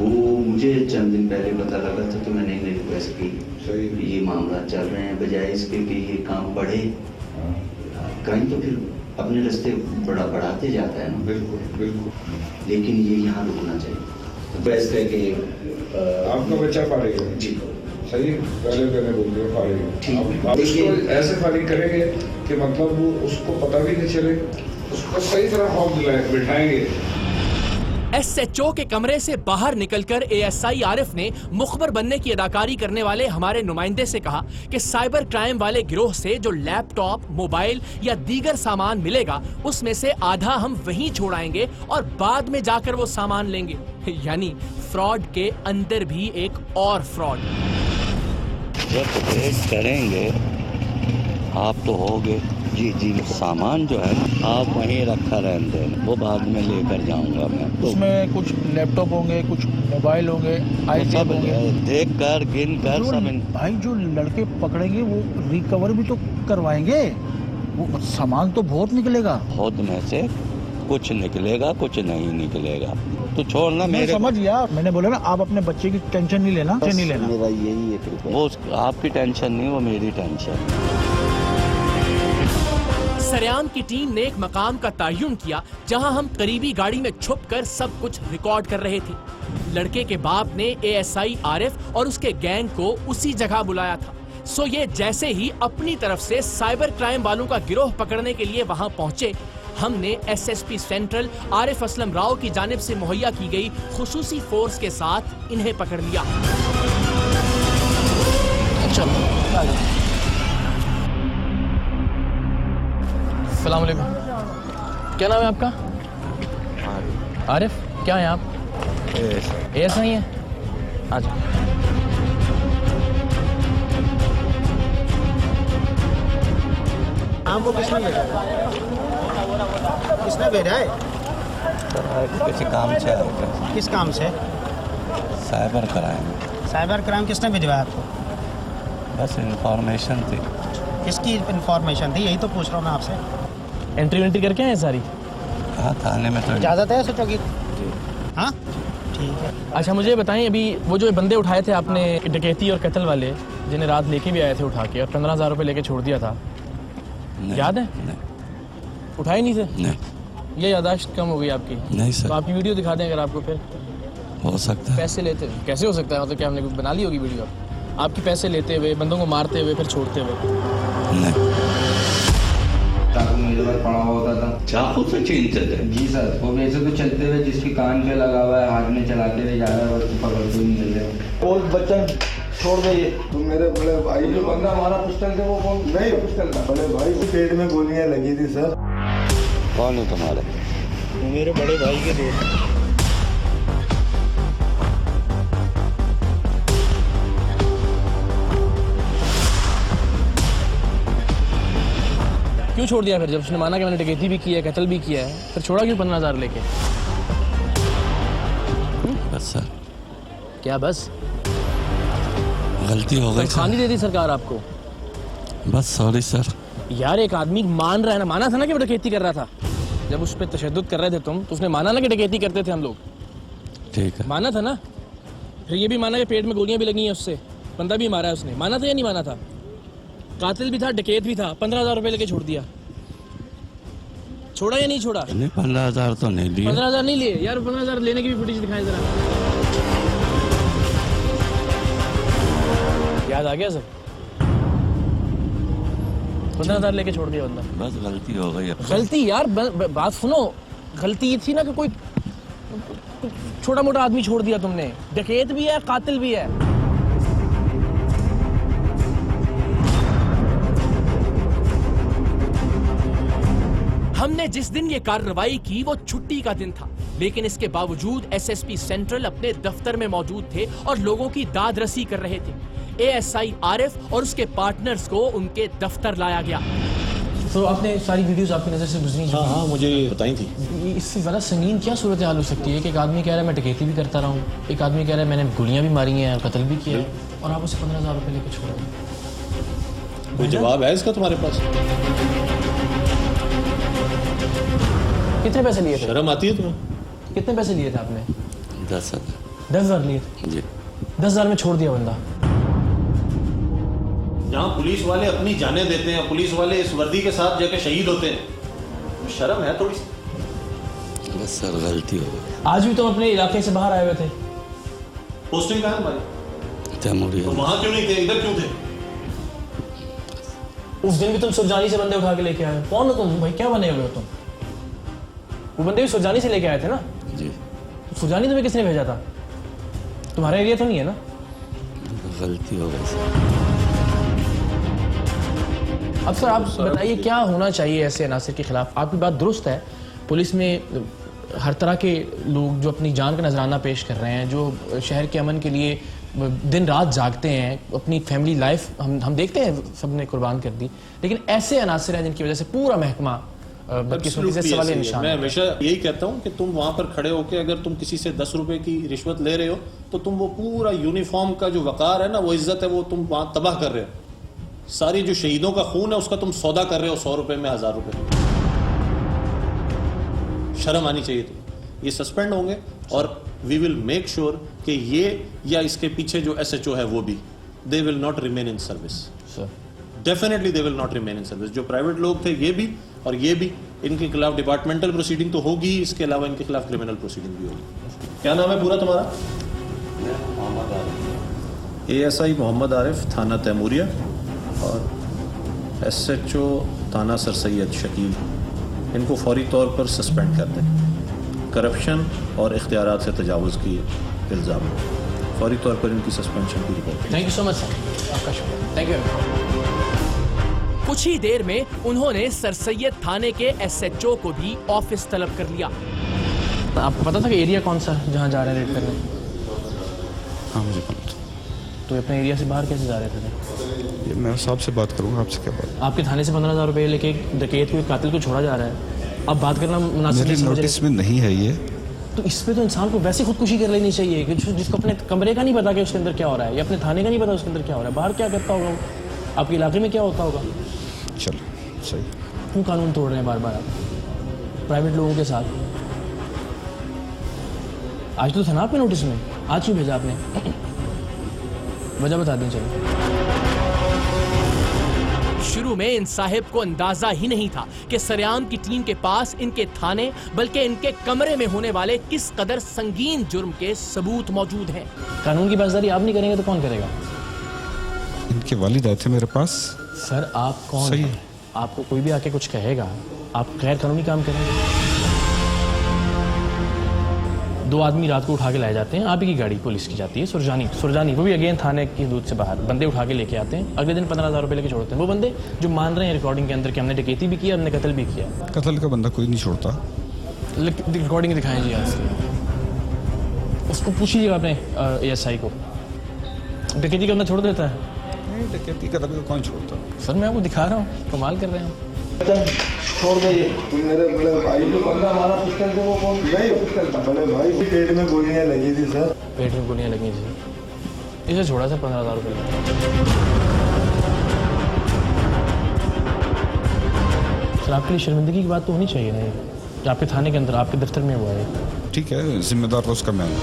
वो मुझे चंद दिन पहले पता लगा था तो मैंने इन्हें रिक्वेस्ट की, ये मामला चल रहे हैं, बजाय इसके कि ये काम बढ़े, क्राइम तो फिर अपने रास्ते बढ़ाते जाता है ना। बिल्कुल बिल्कुल, लेकिन ये यहाँ रुकना चाहिए। बेस्ट है कि आपका बच्चा फाड़ेगा जी, सही, पहले मैंने बोल दिया फाड़ेगा। ठीक। आप इसको ऐसे फाड़ी करेंगे कि मतलब वो उसको पता भी नहीं चले, उसको सही तरह खौफ दिलाए बिठाएंगे। एसएचओ के कमरे से बाहर निकलकर एएसआई आरिफ ने मुखबर बनने की अदाकारी करने वाले हमारे नुमाइंदे से कहा कि साइबर क्राइम वाले गिरोह से जो लैपटॉप, मोबाइल या दीगर सामान मिलेगा उसमें से आधा हम वहीं छोड़ाएंगे और बाद में जाकर वो सामान लेंगे। यानी फ्रॉड के अंदर भी एक और फ्रॉड। जब रेड करेंगे आप तो होगे जी जी, सामान जो है आप वहीं रखा रहने देना, वो बाद में लेकर जाऊंगा मैं। तो उसमें कुछ लैपटॉप होंगे, कुछ मोबाइल होंगे, सब देख कर गिन कर सब। भाई जो लड़के पकड़ेंगे वो रिकवर भी तो करवाएंगे, वो सामान तो बहुत निकलेगा। खुद में से कुछ निकलेगा, कुछ नहीं निकलेगा, तो छोड़ना। मैं समझ गया, मैंने बोला ना आप अपने बच्चे की टेंशन नहीं लेना, नहीं लेना। मेरा यही है, वो आपकी टेंशन नहीं, वो मेरी टेंशन। सरेआम की टीम ने एक मकाम का तयन किया जहां हम करीबी गाड़ी में छुपकर सब कुछ रिकॉर्ड कर रहे थे। लड़के के बाप ने एएसआई आरिफ और उसके गैंग को उसी जगह बुलाया था। सो ये जैसे ही अपनी तरफ से साइबर क्राइम वालों का गिरोह पकड़ने के लिए वहां पहुंचे, हमने एसएसपी सेंट्रल आरिफ असलम राव की जानिब से मुहैया की गई खुसूसी फोर्स के साथ इन्हें पकड़ लिया। अस्सलाम वालेकुम, क्या नाम है आपका? आरिफ। क्या है आप? एएसआई हैं? आ जाओ। हमको किसने भेजा है? किसने भेजा है? किसी काम से आएगा। किस काम से? Cyber crime. साइबर क्राइम किसने भिजवाया आपको? बस इंफॉर्मेशन थी। किसकी इंफॉर्मेशन थी, यही तो पूछ रहा हूँ मैं आपसे। एंट्री वेंट्री करके आए सारी? हाँ, थाने में तो इजाज़त है सोचो कि? हाँ ठीक है। अच्छा मुझे बताएं, अभी वो जो बंदे उठाए थे आपने, डकैती और कत्ल वाले, जिन्हें रात लेके भी आए थे उठा के और 15,000 रुपये लेके छोड़ दिया था, याद है? नहीं। उठाए नहीं थे? नहीं। ये यादाश्त कम हो गई आपकी? नहीं सर। तो आपकी वीडियो दिखा दें अगर आपको, फिर हो सकता है। पैसे लेते कैसे हो सकता है? मतलब क्या हमने बना ली होगी वीडियो आपकी पैसे लेते हुए, बंदों को मारते हुए फिर छोड़ते हुए? नहीं। चाकू मेरे पास पड़ा होता था। चाकू से चेन चलते? जी सर, वो वैसे तो चलते हुए जिसकी कान पे लगा हुआ है, हाथ में चलाते हुए जा रहा है, बस पकड़ के नहीं मिल रहे। और बच्चा छोड़ दे, तुम मेरे बड़े भाई जो बंदा हमारा पिस्टल थे वो कौन? नहीं पिस्टल था, बड़े भाई को पेट में गोलियां लगी थी सर। कौन है तुम्हारे? मेरे बड़े भाई के दोस्त। क्यों छोड़ दिया फिर, जब उसने माना कि मैंने डकैती भी की है, कत्ल भी किया है, फिर छोड़ा क्यों 15,000 लेके? बस सर। क्या बस? गलती हो गई सर। खानी दे दी सरकार आपको? बस सॉरी सर। यार एक आदमी मान रहा है ना, माना था ना कि वो डकैती कर रहा था, जब उस पर तशद्दुद कर रहे थे तुम, तो उसने माना ना कि डकैती करते थे हम लोग? ठीक है। माना था ना? फिर ये भी माना कि पेट में गोलियां भी लगी हैं उससे, बंदा भी मारा है उसने, माना था या नहीं माना था? कातिल भी था, डकैत भी था, 15,000 रुपए लेके छोड़ दिया। छोड़ा या नहीं छोड़ा? नहीं, 15,000 तो नहीं लिए। 15,000 नहीं लिए यार, 15,000 लेने की भी फुटेज दिखाएं जरा। याद आ गया सब? 15,000 लेके छोड़ दिया बंदा। बस गलती हो गई। गलती यार, बात सुनो, गलती ये थी ना कि कोई छोटा मोटा आदमी छोड़ दिया तुमने, डकैत भी है, कातिल भी है। हमने जिस दिन ये कार्रवाई की वो छुट्टी का दिन था, लेकिन इसके बावजूद एसएसपी सेंट्रल अपने दफ्तर में मौजूद थे और लोगों की दाद रसी कर रहे थे। एएसआई आरिफ और उसके पार्टनर्स को उनके दफ्तर लाया गया। तो आपने सारी वीडियोस आपकी नजर से गुजरी? हाँ, मुझे बताई थी। इससे ज़्यादा संगीन क्या सूरत हाल हो सकती है कि एक आदमी कह रहा है मैं डकैती भी करता रहा हूँ, एक आदमी कह रहा है मैंने गोलियां भी मारी हैं और कत्ल भी किया है, और आप उसे 15,000 रुपये लेकर छोड़ दें? कोई जवाब है इसका तुम्हारे पास? कितने पैसे लिए थे? शर्म आती है तुम्हें? कितने पैसे लिए थे आपने? 10,000। 10,000 लिए जी 10,000 में छोड़ दिया बंदा। जहाँ पुलिस वाले अपनी जानें देते हैं, पुलिस वाले इस वर्दी के साथ जाके शहीद होते हैं, शर्म है थोड़ी सी? बस सर गलती हो गई। आज भी तुम अपने इलाके से बाहर आए हुए थे। पोस्टिंग कहाँ है हमारी? तैमूरिया तो वहाँ क्यों नहीं थे, इधर क्यों थे? उस दिन भी तुम सुरजानी से बंदे उठा के लेके आए। कौन हो तुम भाई, क्या बने हुए हो तुम? वो बंदे भी सुरजानी से लेके आए थे ना? जी सुरजानी तुम्हें किसने भेजा था? तुम्हारा एरिया तो नहीं है ना? गलती हो गई सर। अब सर आप बताइए क्या होना चाहिए ऐसे अनासर के खिलाफ? आपकी बात दुरुस्त है, पुलिस में हर तरह के लोग जो अपनी जान का नजराना पेश कर रहे हैं, जो शहर के अमन के लिए दिन रात जागते हैं, अपनी फैमिली लाइफ हम देखते हैं सबने कुर्बान कर दी, लेकिन ऐसे अनासर हैं जिनकी वजह से पूरा महकमा बदकिस्मती से सवाल निशान। मैं हमेशा यही कहता हूँ कि तुम वहां पर खड़े होकर अगर तुम किसी से 10 रुपए की रिश्वत ले रहे हो तो तुम वो पूरा यूनिफॉर्म का जो वकार है ना, वो इज्जत है, वो तुम वहां तबाह कर रहे हो। सारी जो शहीदों का खून है उसका तुम सौदा कर रहे हो 100 रुपए में, 1000 रुपए। शर्म आनी चाहिए तुम्हें। ये सस्पेंड होंगे और वी विल मेक श्योर कि ये या इसके पीछे जो SHO है वो भी, they will not remain in service. Definitely they will not remain in service. जो प्राइवेट लोग थे ये भी और ये भी, इनके खिलाफ डिपार्टमेंटल प्रोसीडिंग तो होगी ही, इसके अलावा इनके खिलाफ क्रिमिनल प्रोसीडिंग भी होगी। क्या नाम है पूरा तुम्हारा? ASI मोहम्मद आरिफ, थाना तैमूरिया, और SHO थाना सर सैयद शकील। इनको फौरी तौर पर सस्पेंड कर दें। करप्शन और इख्तियारात से तजावुज़ की इल्ज़ाम, फौरी तौर पर इनकी सस्पेंशन की report. Thank you so much sir, आपका शुक्रिया, थैंक यू। कुछ ही देर में उन्होंने सर सैयद थाने के SHO को भी ऑफिस तलब कर लिया। आपको पता था कि एरिया कौन सा जहाँ जा रहे हैं रेड करने? हाँ मुझे पता। तो अपने एरिया से बाहर कैसे जा रहे थे? ये मैं साहब से बात करूँगा, आपसे क्या बात? आपके थाने से 15,000 रुपए लेके एक डकैत को, एक कातिल को छोड़ा जा रहा है। अब बात करना मुनासिब मेरे नोटिस में नहीं है ये। तो इस पे तो इंसान को वैसे खुदकुशी कर लेनी चाहिए कि जिसको अपने कमरे का नहीं पता कि उसके अंदर क्या हो रहा है, या अपने थाने का नहीं पता उसके अंदर क्या हो रहा है, बाहर क्या करता होगा, आपके इलाके में क्या होता होगा। चलो सही। क्यों कानून तोड़ रहे हैं बार बार आप प्राइवेट लोगों के साथ? आज तो था ना आपके नोटिस में, आज क्यों भेजा आपने? वजह बता दें। चलो, शुरू में इन साहिब को अंदाजा ही नहीं था कि सरेआम की टीम के पास इनके थाने बल्कि इनके कमरे में होने वाले किस कदर संगीन जुर्म के सबूत मौजूद हैं। कानून की बाज़दारी आप नहीं करेंगे तो कौन करेगा? इनके वालिद आए थे मेरे पास। सर आप कौन सही हैं? आपको कोई भी आके कुछ कहेगा, आप गैर कानूनी काम करेंगे? 2 आदमी रात को उठा के लाए जाते हैं, आप ही की गाड़ी पुलिस की जाती है सुरजानी, वो भी अगेन थाने की हदूद से बाहर बंदे उठा के लेके आते हैं। अगले दिन 15,000 रुपए लेके छोड़ते हैं। वो बंदे जो मान रहे हैं रिकॉर्डिंग के अंदर कि हमने डकैती भी किया, हमने कत्ल भी किया। कत्ल का बंदा कोई नहीं छोड़ता। रिकॉर्डिंग दिखाएं जी आज की। उसको पूछिएगा अपने ASI को, डकैती का बंदा छोड़ देता है? नहीं, डकैती का बंदा कौन छोड़ता? सर मैं आपको दिखा रहा हूँ, कमाल कर रहे हैं। छोड़ दे ये। तुम मेरे बड़े भाई जो बंदा मारा पिस्टल से, वो कौन? नहीं पिस्टल था। बड़े भाई पेट में गोलियां लगी थी सर। पेट में गोलियां लगी थी, इसे छोड़ा सर 15,000 रुपये। सर आपके लिए शर्मिंदगी की बात तो होनी चाहिए ना, कि आपके थाने के अंदर, आपके दफ्तर में हुआ है। ठीक है, जिम्मेदार तो उसका मैं हूँ।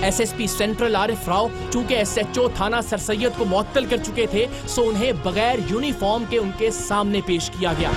SSP सेंट्रल आरिफ राव चूंकि SHO थाना सर सैयद को मुअत्तल कर चुके थे, सो उन्हें बगैर यूनिफॉर्म के उनके सामने पेश किया गया।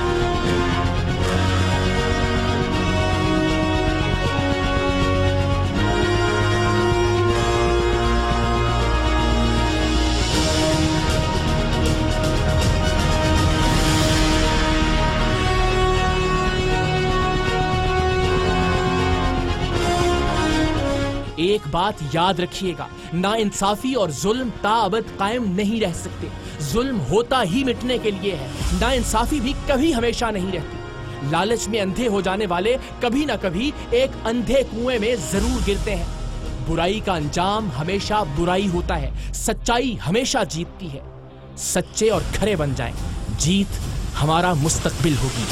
एक बात याद रखिएगा, नाइंसाफी और जुल्म ताअबद कायम नहीं रह सकते। जुल्म होता ही मिटने के लिए है, नाइंसाफी भी कभी हमेशा नहीं रहती। लालच में अंधे हो जाने वाले कभी ना कभी एक अंधे कुएं में जरूर गिरते हैं। बुराई का अंजाम हमेशा बुराई होता है, सच्चाई हमेशा जीतती है। सच्चे और खरे बन जाएं, जीत हमारा मुस्तकबिल होगी।